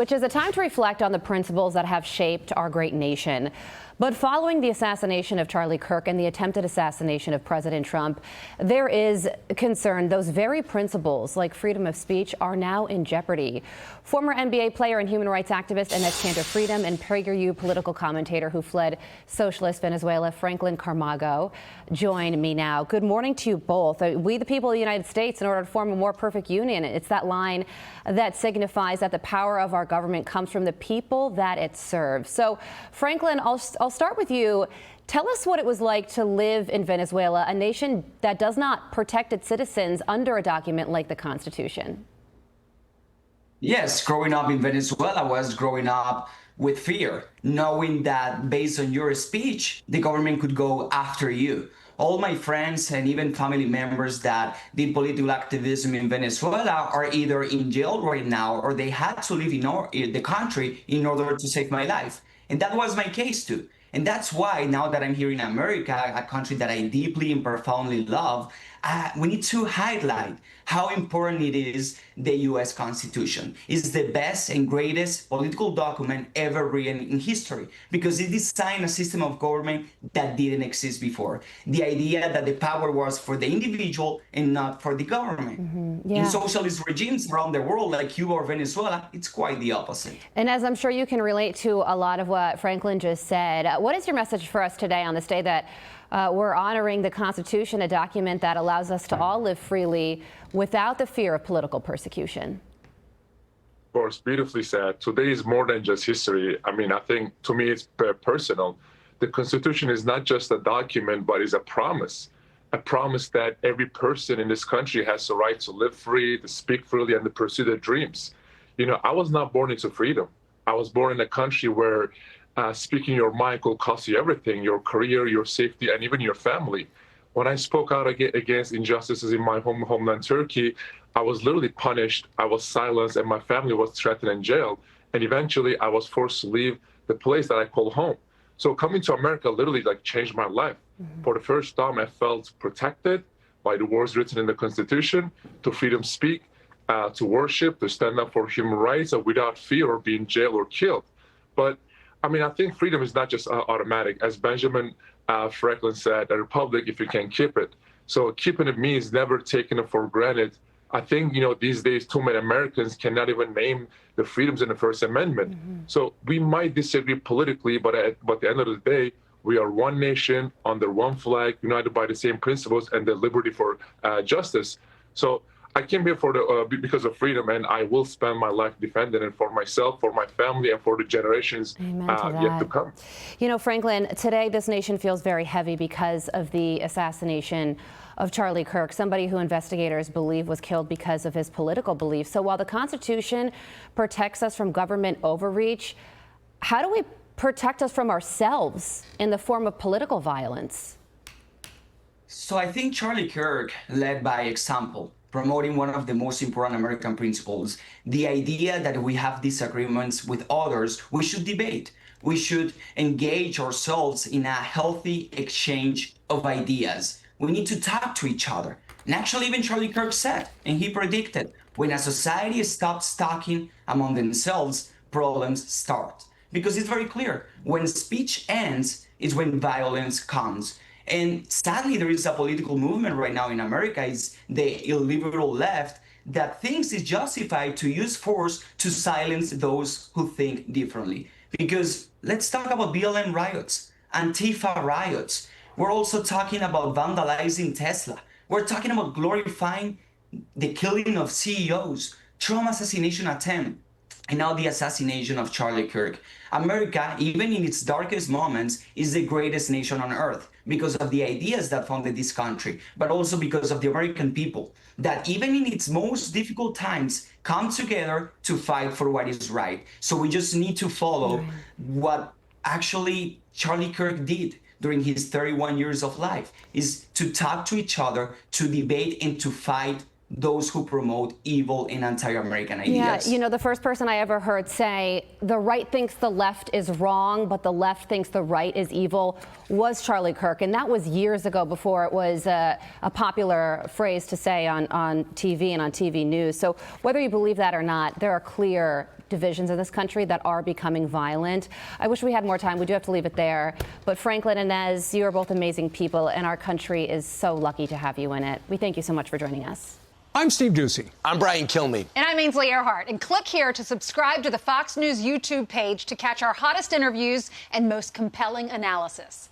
Which is a time to reflect on the principles that have shaped our great nation. But following the assassination of Charlie Kirk and the attempted assassination of President Trump, there is concern those very principles, like freedom of speech, are now in jeopardy. Former NBA player and human rights activist Enes Kanter Freedom and PragerU political commentator who fled socialist Venezuela, Franklin Camargo, join me now. Good morning to you both. We, the people of the United States, in order to form a more perfect union, it's that line that signifies that the power of our government comes from the people that it serves. So, Franklin, I'll start with you. Tell us what it was like to live in Venezuela, a nation that does not protect its citizens under a document like the Constitution. Yes, growing up in Venezuela was growing up with fear, knowing that based on your speech, the government could go after you. All my friends and even family members that did political activism in Venezuela are either in jail right now or they had to leave in the country in order to save my life. And that was my case too. And that's why now that I'm here in America, a country that I deeply and profoundly love, we need to highlight how important it is the U.S. Constitution. It's the best and greatest political document ever written in history because it designed a system of government that didn't exist before. The idea that the power was for the individual and not for the government. In socialist regimes around the world like Cuba or Venezuela, it's quite the opposite. And as I'm sure you can relate to a lot of what Franklin just said, what is your message for us today on this day that we're honoring the Constitution, a document that allows us to all live freely without the fear of political persecution? Of course, beautifully said. Today is more than just history. I mean, I think to me it's personal. The Constitution is not just a document, but is a promise that every person in this country has the right to live free, to speak freely, and to pursue their dreams. You know, I was not born into freedom. I was born in a country where speaking your mind could cost you everything, your career, your safety, and even your family. When I spoke out against injustices in my homeland, Turkey, I was literally punished, I was silenced, and my family was threatened and jailed. And eventually, I was forced to leave the place that I call home. So coming to America literally changed my life. For the first time, I felt protected by the words written in the Constitution, to freedom speak, to worship, to stand up for human rights without fear of being jailed or killed. But I mean, I think freedom is not just automatic. As Benjamin Franklin said, a republic if you can keep it. So keeping it means never taking it for granted. I think, you know, these days too many Americans cannot even name the freedoms in the First Amendment. So we might disagree politically, but at the end of the day, we are one nation under one flag, united by the same principles and the liberty for justice. So I came here for because of freedom, and I will spend my life defending it for myself, for my family, and for the generations yet to come. You know, Franklin, today this nation feels very heavy because of the assassination of Charlie Kirk, somebody who investigators believe was killed because of his political beliefs. So while the Constitution protects us from government overreach, how do we protect us from ourselves in the form of political violence? So I think Charlie Kirk led by example, promoting one of the most important American principles, the idea that we have disagreements with others, we should debate. We should engage ourselves in a healthy exchange of ideas. We need to talk to each other. And actually, even Charlie Kirk said, and he predicted, when a society stops talking among themselves, problems start. Because it's very clear, when speech ends is when violence comes. And sadly, there is a political movement right now in America, it's the illiberal left, that thinks it's justified to use force to silence those who think differently. Because let's talk about BLM riots, Antifa riots. We're also talking about vandalizing Tesla. We're talking about glorifying the killing of CEOs, Trump assassination attempt, and now the assassination of Charlie Kirk. America, even in its darkest moments, is the greatest nation on earth because of the ideas that founded this country, but also because of the American people that even in its most difficult times come together to fight for what is right. So we just need to follow what actually Charlie Kirk did during his 31 years of life, is to talk to each other, to debate, and to fight those who promote evil and anti-American ideas. Yeah, you know, the first person I ever heard say the right thinks the left is wrong, but the left thinks the right is evil was Charlie Kirk. And that was years ago, before it was a popular phrase to say on TV and on TV news. So whether you believe that or not, there are clear divisions in this country that are becoming violent. I wish we had more time. We do have to leave it there. But Franklin and Inez, you are both amazing people, and our country is so lucky to have you in it. We thank you so much for joining us. I'm Steve Doocy. I'm Brian Kilmeade. And I'm Ainsley Earhart. And click here to subscribe to the Fox News YouTube page to catch our hottest interviews and most compelling analysis.